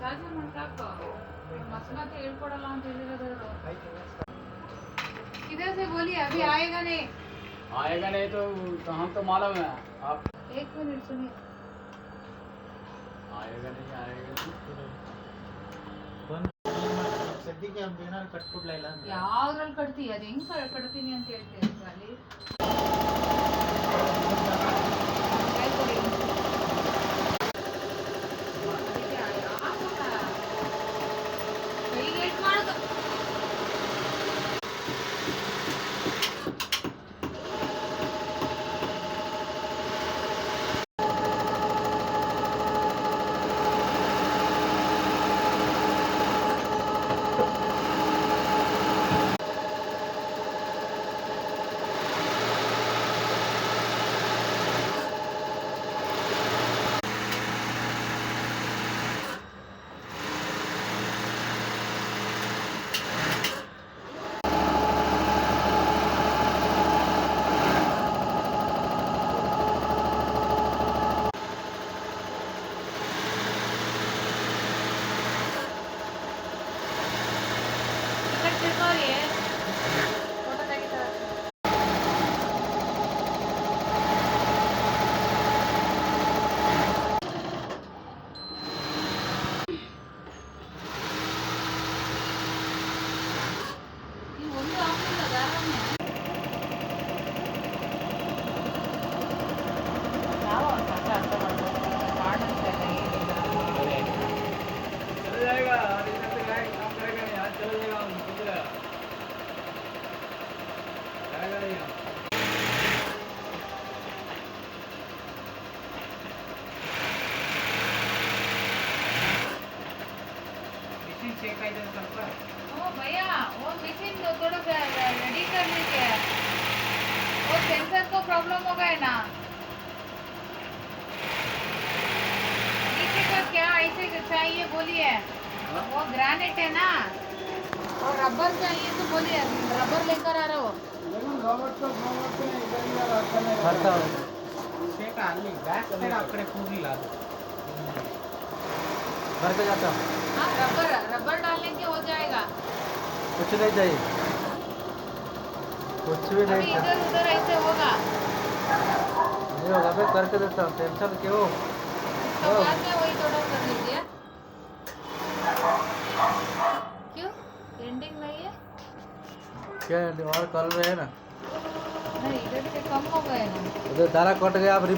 charger ಮಾಡ್ತಾಕ मसला ಹೇಳ್ಕೊಡಲ್ಲ ಅಂತ ಹೇಳಿರೋದು किधर से बोलिए अभी आएगा नहीं तो हम तो मालूम है आप 1 मिनट सुनिए आएगा नहीं ಸದ್ಯಕ್ಕೆ ಅವ್ನು ಏನಾದ್ರು ಕಟ್ಬಿಡ್ಲಾ ಇಲ್ಲ ಅಂದ್ರೆ ಯಾವ್ದ್ರಲ್ಲಿ ಕಟ್ತೀಯ ಅದು ಹೆಂಗ್ ಕಟ್ತೀನಿ ಅಂತ ಹೇಳ್ತೀವಿ ಅಲ್ಲಿ भैया वो मशीन थोड़ा रेडी कर लीजिए वो सेंसर को प्रॉब्लम हो गया ना नीचे का क्या ऐसे चाहिए बोलिए वो ग्रेनाइट है ना और रबर चाहिए तो बोलिए रबर लेकर आ रहे हो घर पे जाता हूँ हाँ रबर डालने के हो जाएगा कुछ नहीं चाहिए कुछ भी अभी नहीं इधर उधर ऐसे होगा नहीं होगा मैं करके देता हूँ टेंशन क्यों तो बाद में वही थोड़ा कर लीजिए क्यों एंडिंग नहीं है क्या और कल में है ना नहीं इधर से कम हो गए ना उधर दारा कट गया आप